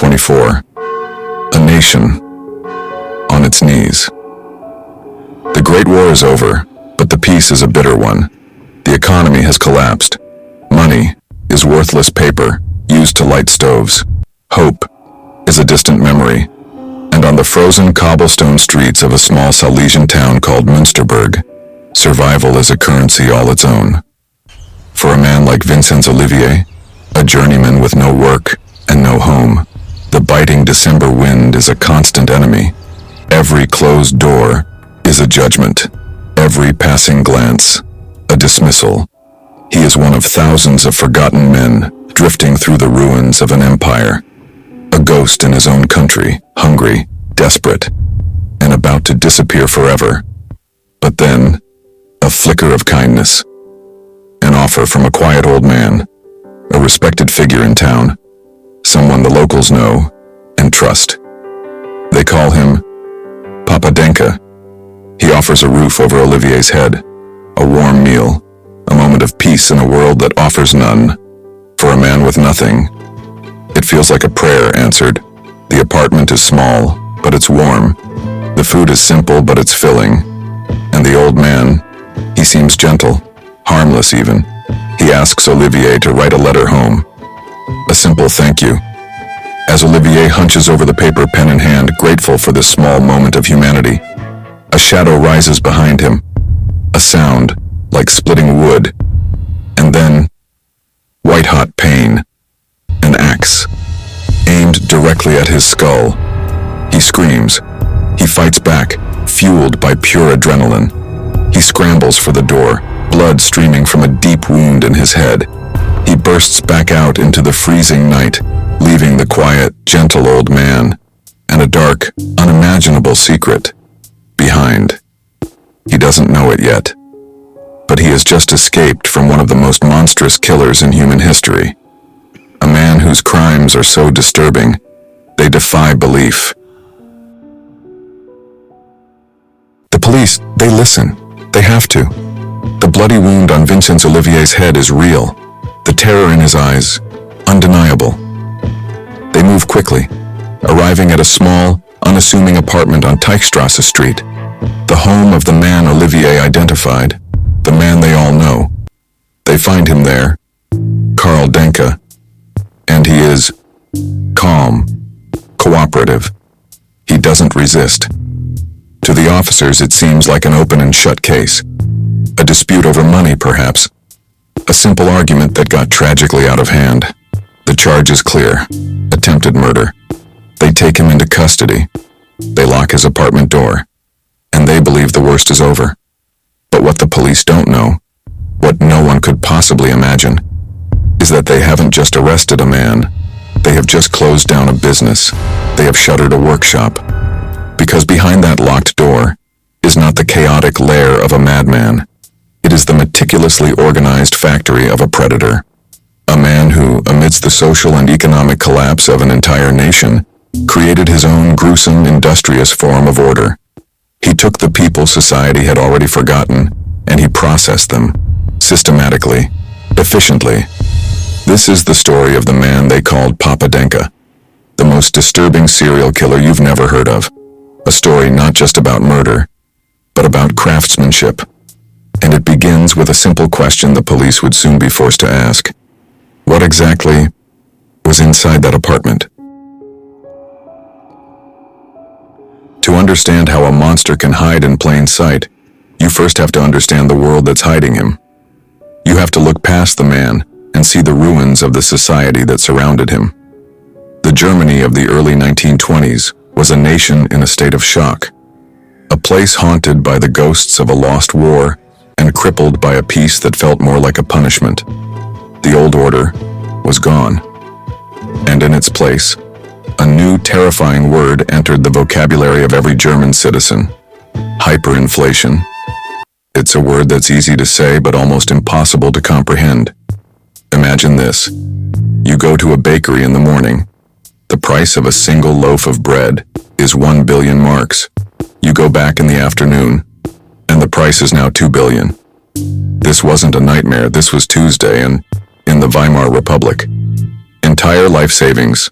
2024. A nation on its knees. The Great War is over, but the peace is a bitter one. The economy has collapsed. Money is worthless paper used to light stoves. Hope is a distant memory. And on the frozen cobblestone streets of a small Silesian town called Münsterberg, survival is a currency all its own. For a man like Vincent Olivier, a journeyman with no work and no home, the biting December wind is a constant enemy. Every closed door is a judgment. Every passing glance, a dismissal. He is one of thousands of forgotten men drifting through the ruins of an empire. A ghost in his own country, hungry, desperate, and about to disappear forever. But then, a flicker of kindness. An offer from a quiet old man, a respected figure in town, someone the locals know and trust. They call him Papa Denke. He offers a roof over Olivier's head, a warm meal, a moment of peace in a world that offers none. For a man with nothing, it feels like a prayer answered. The apartment is small, but it's warm. The food is simple, but it's filling. And the old man, he seems gentle, harmless even. He asks Olivier to write a letter home. A simple thank you. As Olivier hunches over the paper, pen in hand, grateful for this small moment of humanity, a shadow rises behind him, a sound like splitting wood, and then white-hot pain, an axe, aimed directly at his skull. He screams. He fights back, fueled by pure adrenaline. He scrambles for the door, blood streaming from a deep wound in his head. He bursts back out into the freezing night, leaving the quiet, gentle old man and a dark, unimaginable secret behind. He doesn't know it yet, but he has just escaped from one of the most monstrous killers in human history. A man whose crimes are so disturbing, they defy belief. The police, they listen. They have to. The bloody wound on Vincent Olivier's head is real. The terror in his eyes, undeniable. They move quickly, arriving at a small, unassuming apartment on Teichstrasse Street, the home of the man Olivier identified, the man they all know. They find him there, Karl Denke, and he is calm, cooperative. He doesn't resist. To the officers, it seems like an open and shut case. A dispute over money, perhaps. A simple argument that got tragically out of hand. The charge is clear. Attempted murder. They take him into custody. They lock his apartment door. And they believe the worst is over. But what the police don't know, what no one could possibly imagine, is that they haven't just arrested a man. They have just closed down a business. They have shuttered a workshop. Because behind that locked door is not the chaotic lair of a madman. It is the meticulously organized factory of a predator. A man who, amidst the social and economic collapse of an entire nation, created his own gruesome, industrious form of order. He took the people society had already forgotten, and he processed them, systematically, efficiently. This is the story of the man they called Papa Denke, the most disturbing serial killer you've never heard of. A story not just about murder, but about craftsmanship. And it begins with a simple question the police would soon be forced to ask. What exactly was inside that apartment? To understand how a monster can hide in plain sight, you first have to understand the world that's hiding him. You have to look past the man and see the ruins of the society that surrounded him. The Germany of the early 1920s was a nation in a state of shock, a place haunted by the ghosts of a lost war and crippled by a peace that felt more like a punishment. The old order was gone, and in its place, a new terrifying word entered the vocabulary of every German citizen: hyperinflation. It's a word that's easy to say but almost impossible to comprehend. Imagine this. You go to a bakery in the morning. The price of a single loaf of bread is 1 billion marks. You go back in the afternoon, and the price is now 2 billion. This wasn't a nightmare, this was Tuesday, and in the Weimar Republic. Entire life savings,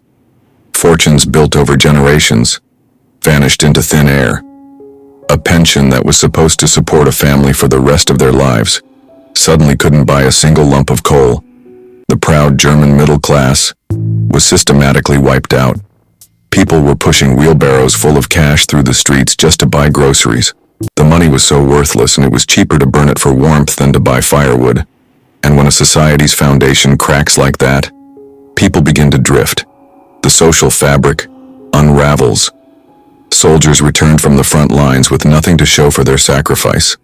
Fortunes built over generations vanished into thin air. A pension that was supposed to support a family for the rest of their lives suddenly couldn't buy a single lump of coal. The proud German middle class was systematically wiped out. People were pushing wheelbarrows full of cash through the streets just to buy groceries. The money was so worthless, and it was cheaper to burn it for warmth than to buy firewood. And when a society's foundation cracks like that, people begin to drift. The social fabric unravels. Soldiers returned from the front lines with nothing to show for their sacrifice.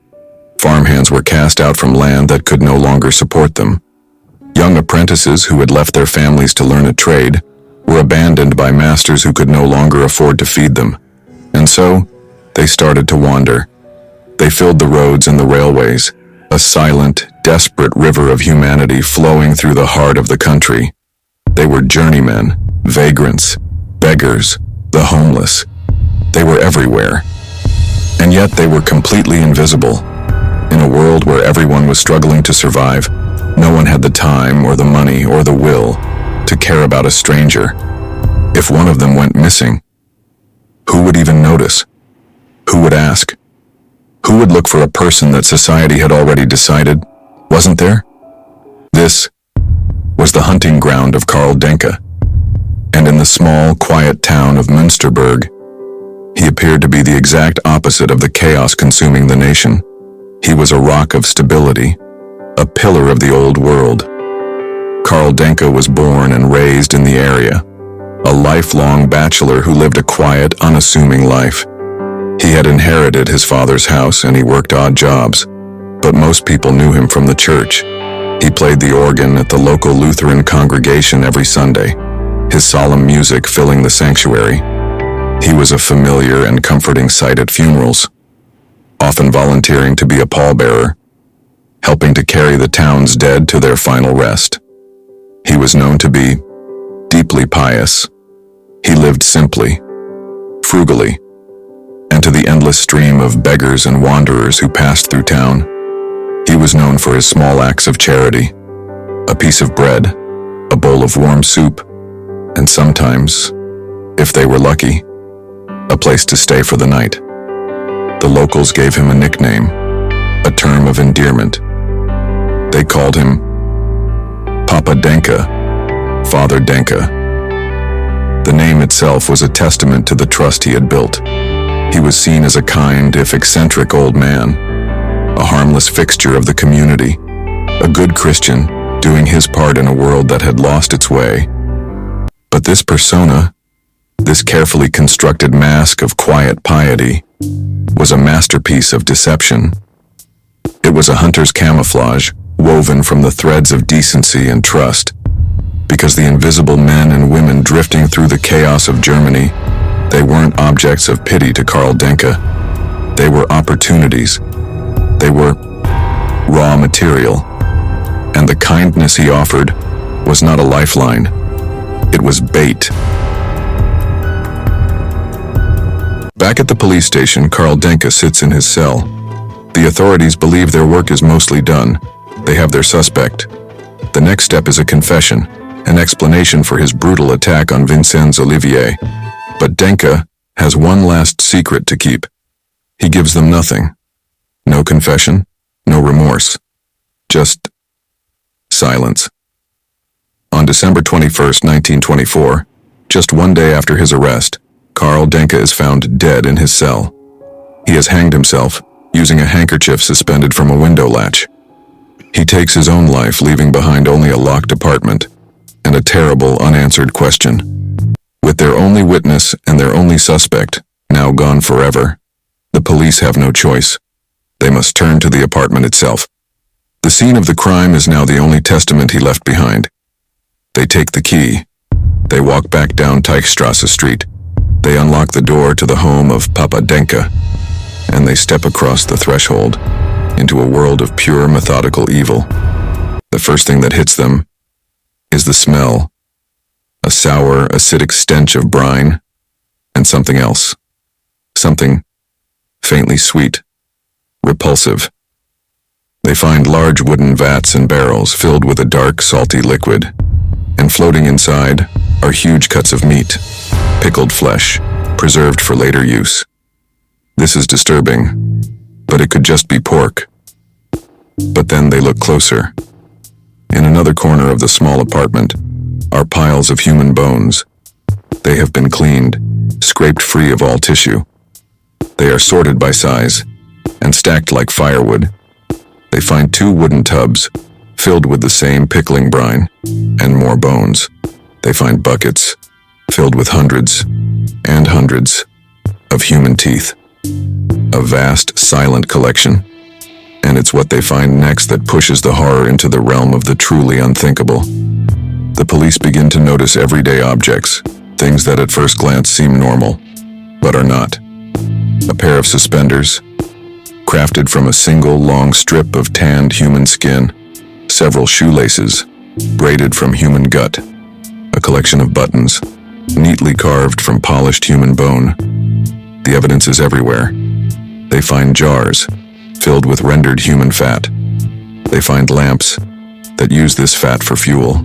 Farmhands were cast out from land that could no longer support them. Young apprentices who had left their families to learn a trade were abandoned by masters who could no longer afford to feed them. And so, they started to wander. They filled the roads and the railways, a silent, desperate river of humanity flowing through the heart of the country. They were journeymen, vagrants, beggars, the homeless. They were everywhere. And yet they were completely invisible. In a world where everyone was struggling to survive, no one had the time or the money or the will to care about a stranger. If one of them went missing, who would even notice? Who would ask? Who would look for a person that society had already decided wasn't there? This was the hunting ground of Karl Denke, and in the small, quiet town of Münsterberg, he appeared to be the exact opposite of the chaos consuming the nation. He was a rock of stability, a pillar of the old world. Karl Denke was born and raised in the area, a lifelong bachelor who lived a quiet, unassuming life. He had inherited his father's house and he worked odd jobs, but most people knew him from the church. He played the organ at the local Lutheran congregation every Sunday, his solemn music filling the sanctuary. He was a familiar and comforting sight at funerals, often volunteering to be a pallbearer, helping to carry the town's dead to their final rest. He was known to be deeply pious. He lived simply, frugally, and to the endless stream of beggars and wanderers who passed through town, he was known for his small acts of charity, a piece of bread, a bowl of warm soup, and sometimes, if they were lucky, a place to stay for the night. The locals gave him a nickname, a term of endearment. They called him Papa Denke, Father Denke. The name itself was a testament to the trust he had built. He was seen as a kind, if eccentric, old man, a harmless fixture of the community, a good Christian doing his part in a world that had lost its way. But this persona, this carefully constructed mask of quiet piety, was a masterpiece of deception. It was a hunter's camouflage, woven from the threads of decency and trust, because the invisible men and women drifting through the chaos of Germany, they weren't objects of pity to Karl Denke. They were opportunities. They were raw material. And the kindness he offered was not a lifeline. It was bait. Back at the police station, Karl Denke sits in his cell. The authorities believe their work is mostly done. They have their suspect. The next step is a confession, an explanation for his brutal attack on Vincenz Olivier. But Denke has one last secret to keep. He gives them nothing. No confession, no remorse. Just silence. On December 21st, 1924, just one day after his arrest, Karl Denke is found dead in his cell. He has hanged himself, using a handkerchief suspended from a window latch. He takes his own life, leaving behind only a locked apartment and a terrible unanswered question. With their only witness and their only suspect now gone forever, the police have no choice. They must turn to the apartment itself. The scene of the crime is now the only testament he left behind. They take the key. They walk back down Teichstrasse Street. They unlock the door to the home of Papa Denke, and they step across the threshold into a world of pure methodical evil. The first thing that hits them is the smell, a sour, acidic stench of brine, and something else, something faintly sweet, repulsive. They find large wooden vats and barrels filled with a dark, salty liquid, and floating inside are huge cuts of meat, pickled flesh, preserved for later use. This is disturbing, but it could just be pork. But then they look closer. In another corner of the small apartment are piles of human bones. They have been cleaned, scraped free of all tissue. They are sorted by size and stacked like firewood. They find 2 wooden tubs filled with the same pickling brine and more bones. They find buckets filled with hundreds and hundreds of human teeth. A vast, silent collection. And it's what they find next that pushes the horror into the realm of the truly unthinkable. The police begin to notice everyday objects, things that at first glance seem normal, but are not. A pair of suspenders, crafted from a single long strip of tanned human skin, several shoelaces, braided from human gut, a collection of buttons, neatly carved from polished human bone. The evidence is everywhere. They find jars filled with rendered human fat. They find lamps that use this fat for fuel.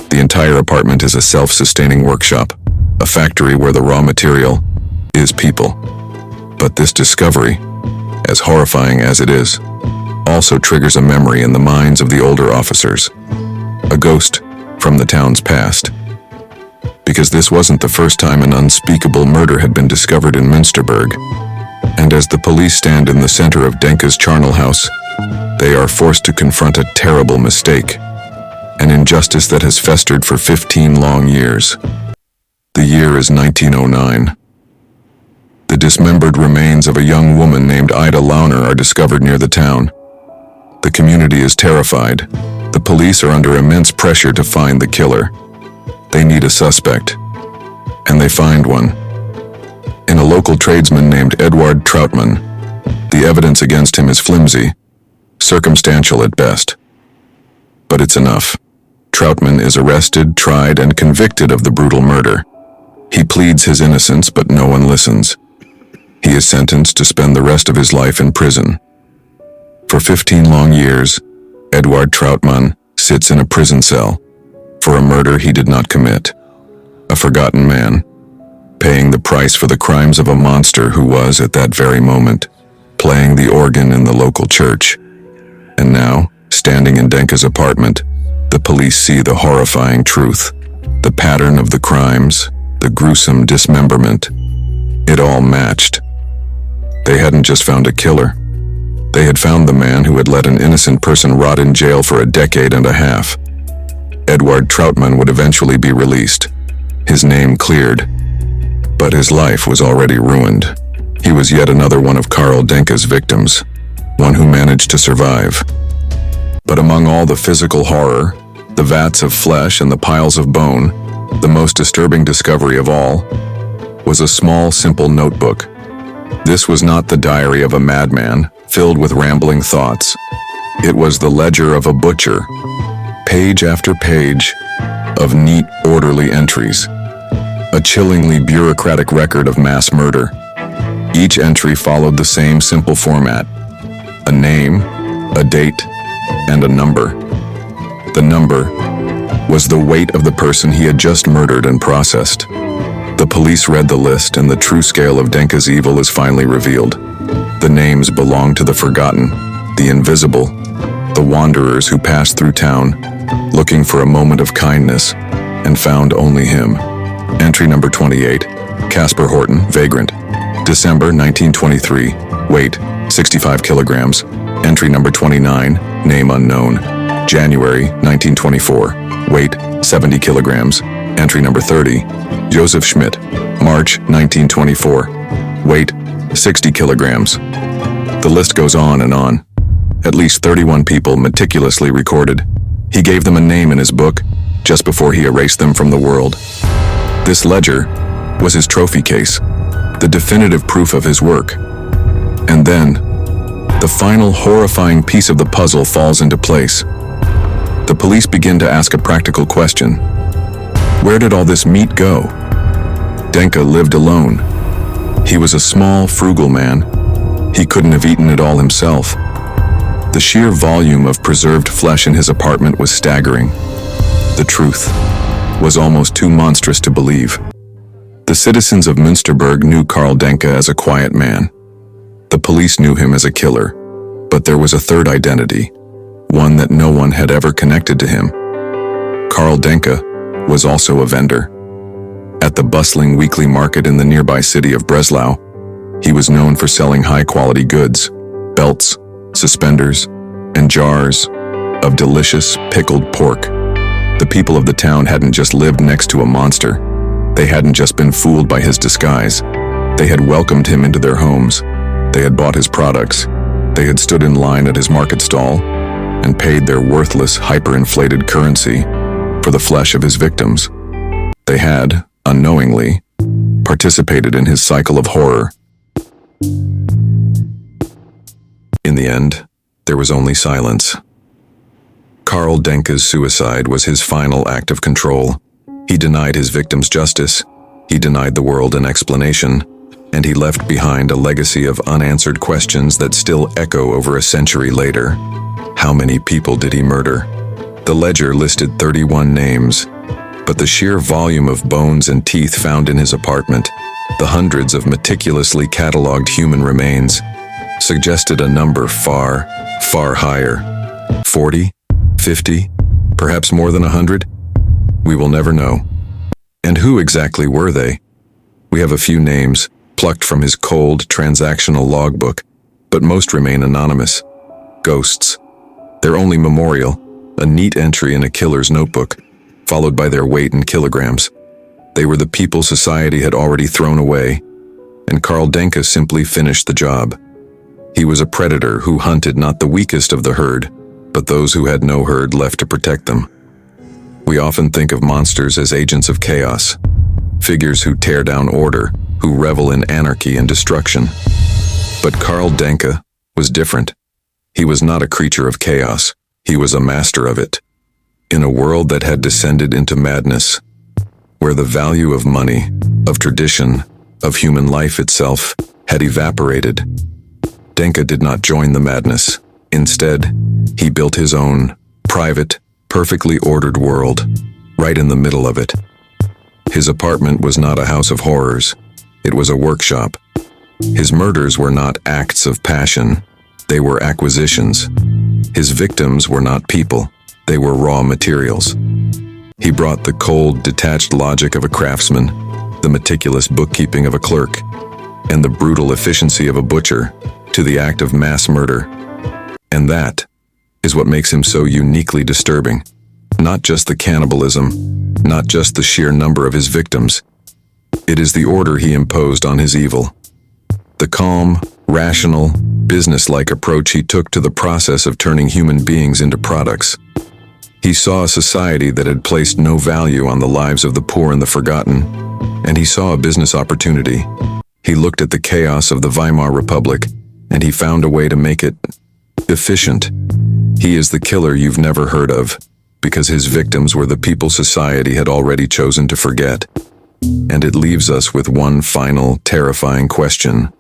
The entire apartment is a self-sustaining workshop, a factory where the raw material is people. But this discovery, as horrifying as it is, also triggers a memory in the minds of the older officers, a ghost from the town's past. Because this wasn't the first time an unspeakable murder had been discovered in Münsterberg, and as the police stand in the center of Denke's charnel house, they are forced to confront a terrible mistake, an injustice that has festered for 15 long years. The year is 1909. The dismembered remains of a young woman named Ida Launer are discovered near the town. The community is terrified. The police are under immense pressure to find the killer. They need a suspect, and they find one. In a local tradesman named Edward Trautmann. The evidence against him is flimsy, circumstantial at best. But it's enough. Trautmann is arrested, tried, and convicted of the brutal murder. He pleads his innocence, but no one listens. He is sentenced to spend the rest of his life in prison. For 15 long years, Edward Trautmann sits in a prison cell for a murder he did not commit. A forgotten man, paying the price for the crimes of a monster who was, at that very moment, playing the organ in the local church. And now, standing in Denke's apartment, the police see the horrifying truth, the pattern of the crimes, the gruesome dismemberment. It all matched. They hadn't just found a killer. They had found the man who had let an innocent person rot in jail for a decade and a half. Edward Trautmann would eventually be released, his name cleared, but his life was already ruined. He was yet another one of Karl Denke's victims, one who managed to survive. But among all the physical horror, the vats of flesh and the piles of bone, the most disturbing discovery of all was a small, simple notebook. This was not the diary of a madman, filled with rambling thoughts. It was the ledger of a butcher, page after page of neat, orderly entries. A chillingly bureaucratic record of mass murder. Each entry followed the same simple format: a name, a date, and a number. The number was the weight of the person he had just murdered and processed. The police read the list, and the true scale of Denke's evil is finally revealed. The names belong to the forgotten, the invisible, the wanderers who passed through town, looking for a moment of kindness, and found only him. Entry number 28, Casper Horton, vagrant. December 1923, weight 65 kilograms. Entry number 29, name unknown. January 1924, weight 70 kilograms. Entry number 30, Joseph Schmidt, March 1924, weight 60 kilograms. The list goes on and on. At least 31 people meticulously recorded. He gave them a name in his book just before he erased them from the world. This ledger was his trophy case, the definitive proof of his work. And then, the final horrifying piece of the puzzle falls into place. The police begin to ask a practical question. Where did all this meat go? Denke lived alone. He was a small, frugal man. He couldn't have eaten it all himself. The sheer volume of preserved flesh in his apartment was staggering. The truth was almost too monstrous to believe. The citizens of Münsterberg knew Karl Denke as a quiet man. The police knew him as a killer, but there was a third identity, one that no one had ever connected to him. Karl Denke was also a vendor. At the bustling weekly market in the nearby city of Breslau, he was known for selling high-quality goods, belts, suspenders, and jars of delicious pickled pork. The people of the town hadn't just lived next to a monster. They hadn't just been fooled by his disguise. They had welcomed him into their homes. They had bought his products. They had stood in line at his market stall and paid their worthless, hyperinflated currency for the flesh of his victims. They had, unknowingly, participated in his cycle of horror. In the end, there was only silence. Karl Denke's suicide was his final act of control. He denied his victims justice, he denied the world an explanation, and he left behind a legacy of unanswered questions that still echo over a century later. How many people did he murder? The ledger listed 31 names, but the sheer volume of bones and teeth found in his apartment, the hundreds of meticulously catalogued human remains, suggested a number far, far higher. 40? 50? Perhaps more than 100? We will never know. And who exactly were they? We have a few names, plucked from his cold, transactional logbook, but most remain anonymous. Ghosts. Their only memorial, a neat entry in a killer's notebook, followed by their weight in kilograms. They were the people society had already thrown away, and Karl Denke simply finished the job. He was a predator who hunted not the weakest of the herd, but those who had no herd left to protect them. We often think of monsters as agents of chaos, figures who tear down order, who revel in anarchy and destruction. But Karl Denke was different. He was not a creature of chaos. He was a master of it. In a world that had descended into madness, where the value of money, of tradition, of human life itself had evaporated, Denke did not join the madness. Instead, he built his own, private, perfectly ordered world, right in the middle of it. His apartment was not a house of horrors. It was a workshop. His murders were not acts of passion. They were acquisitions. His victims were not people. They were raw materials. He brought the cold, detached logic of a craftsman, the meticulous bookkeeping of a clerk, and the brutal efficiency of a butcher to the act of mass murder. And that is what makes him so uniquely disturbing. Not just the cannibalism, not just the sheer number of his victims. It is the order he imposed on his evil. The calm, rational, business-like approach he took to the process of turning human beings into products. He saw a society that had placed no value on the lives of the poor and the forgotten, and he saw a business opportunity. He looked at the chaos of the Weimar Republic, and he found a way to make it efficient. He is the killer you've never heard of, because his victims were the people society had already chosen to forget. And it leaves us with one final, terrifying question.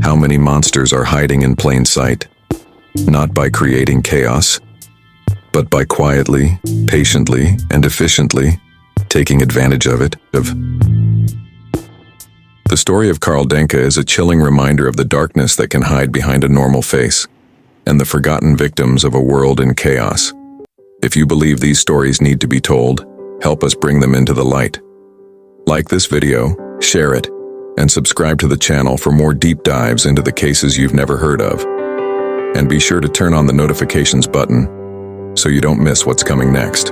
How many monsters are hiding in plain sight? Not by creating chaos, but by quietly, patiently, and efficiently taking advantage of it. The story of Karl Denke is a chilling reminder of the darkness that can hide behind a normal face, and the forgotten victims of a world in chaos. If you believe these stories need to be told, help us bring them into the light. Like this video, share it, and subscribe to the channel for more deep dives into the cases you've never heard of. And be sure to turn on the notifications button so you don't miss what's coming next.